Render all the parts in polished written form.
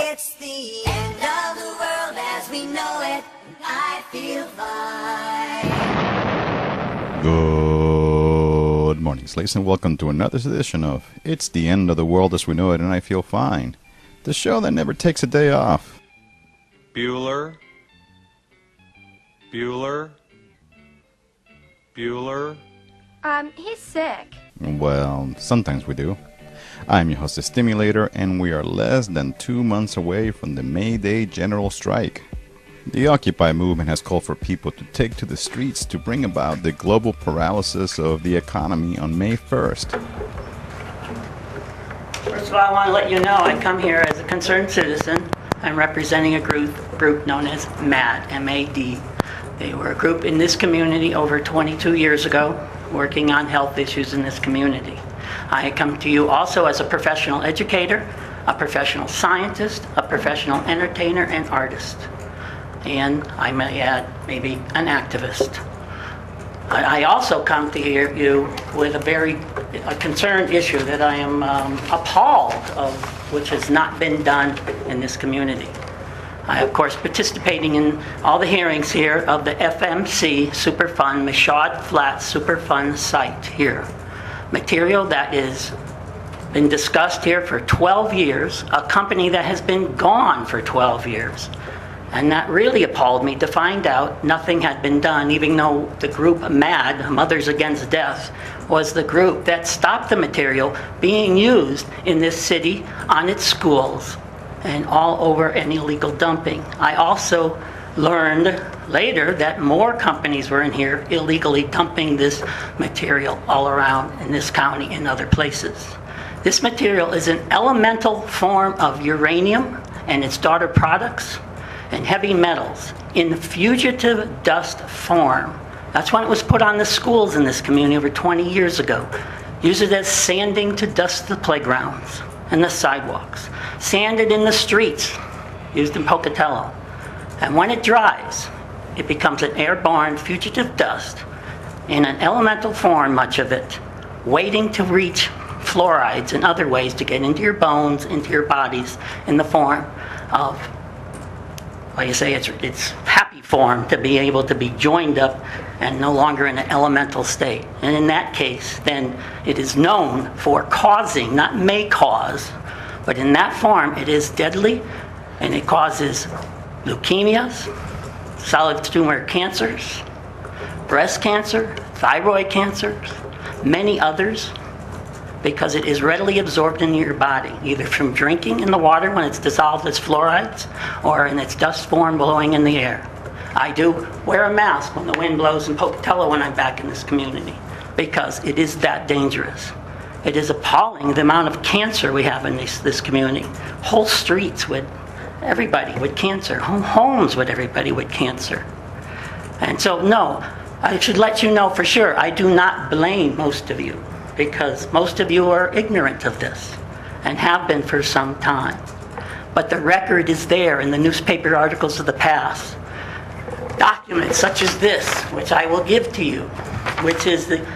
It's the end of the world as we know it. I feel fine. Good morning, Slates, and welcome to another edition of It's the End of the World as We Know It, and I Feel Fine. The show that never takes a day off. Bueller. Bueller. Bueller. He's sick. Well, sometimes we do. I'm your host, the Stimulator, and we are less than 2 months away from the May-Day general strike. The Occupy movement has called for people to take to the streets to bring about the global paralysis of the economy on May 1st. First of all, I want to let you know I come here as a concerned citizen. I'm representing a group known as M.A.D, M-A.D. They were a group in this community over 22 years ago, working on health issues in this community. I come to you also as a professional educator, a professional scientist, a professional entertainer and artist. And I may add, maybe an activist. I also come to you with a concerned issue that I am appalled of, which has not been done in this community. I, of course, participating in all the hearings here of the FMC Superfund, Mashad Flat Superfund site here. Material that is been discussed here for 12 years, a company that has been gone for 12 years. And that really appalled me to find out nothing had been done, even though the group M.A.D, Mothers Against Death, was the group that stopped the material being used in this city, on its schools, and all over an illegal dumping. I also learned later that more companies were in here illegally dumping this material all around in this county and other places. This material is an elemental form of uranium and its daughter products and heavy metals in fugitive dust form. That's when it was put on the schools in this community over 20 years ago. Use it as sanding to dust the playgrounds and the sidewalks. Sanded in the streets, used in Pocatello. And when it dries, it becomes an airborne fugitive dust in an elemental form, much of it, waiting to reach fluorides and other ways to get into your bones, into your bodies, in the form of, like you say, it's happy form to be able to be joined up and no longer in an elemental state. And in that case, then it is known for causing, not may cause, but in that form it is deadly, and it causes leukemias, solid tumor cancers, breast cancer, thyroid cancers, many others, because it is readily absorbed into your body, either from drinking in the water when it's dissolved as fluorides, or in its dust form blowing in the air. I do wear a mask when the wind blows in Pocatello when I'm back in this community, because it is that dangerous. It is appalling the amount of cancer we have in this community. Whole streets with everybody with cancer, homes with everybody with cancer. And so, no, I should let you know for sure, I do not blame most of you, because most of you are ignorant of this and have been for some time. But the record is there in the newspaper articles of the past. Documents such as this, which I will give to you, which is an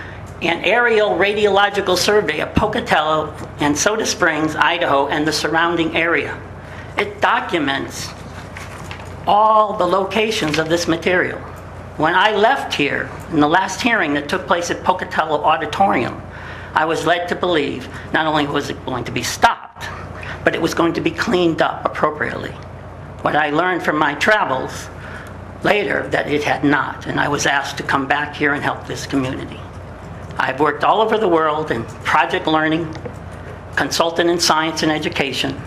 aerial radiological survey of Pocatello and Soda Springs, Idaho, and the surrounding area. It documents all the locations of this material. When I left here, in the last hearing that took place at Pocatello Auditorium, I was led to believe not only was it going to be stopped, but it was going to be cleaned up appropriately. What I learned from my travels later, that it had not, and I was asked to come back here and help this community. I've worked all over the world in project learning, consultant in science and education,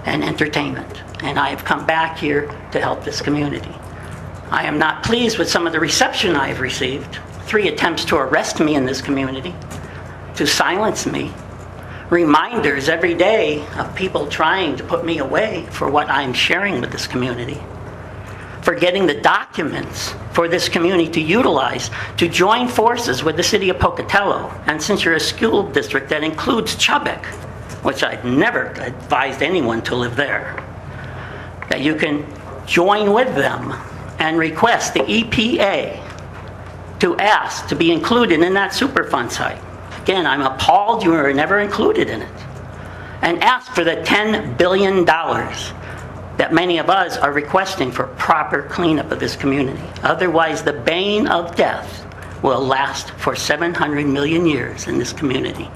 and entertainment, and I have come back here to help this community. I am not pleased with some of the reception I have received. 3 attempts to arrest me in this community, to silence me, reminders every day of people trying to put me away for what I'm sharing with this community, for getting the documents for this community to utilize to join forces with the city of Pocatello. And since you're a school district that includes Chubbuck, which I've never advised anyone to live there, that you can join with them and request the EPA to ask to be included in that Superfund site. Again, I'm appalled you were never included in it. and ask for the $10 billion that many of us are requesting for proper cleanup of this community. Otherwise, the bane of death will last for 700 million years in this community,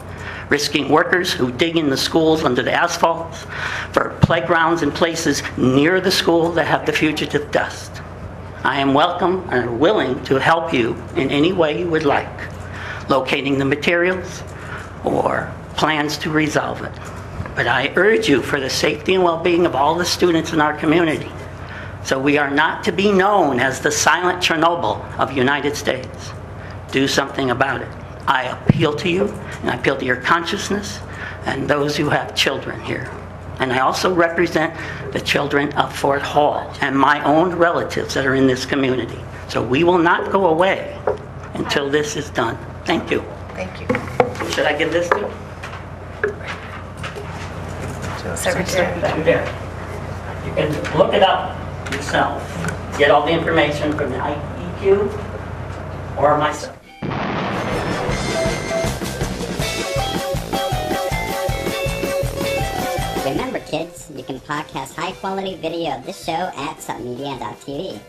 risking workers who dig in the schools under the asphalt, for playgrounds and places near the school that have the fugitive dust. I am welcome and willing to help you in any way you would like, locating the materials or plans to resolve it. But I urge you, for the safety and well-being of all the students in our community, so we are not to be known as the silent Chernobyl of the United States, do something about it. I appeal to you, and I appeal to your consciousness and those who have children here. And I also represent the children of Fort Hall and my own relatives that are in this community. So we will not go away until this is done. Thank you. Thank you. Should I give this to you? Secretary. There. You can look it up yourself. Get all the information from the IEQ or myself. Remember, kids, you can podcast high-quality video of this show at submedia.tv.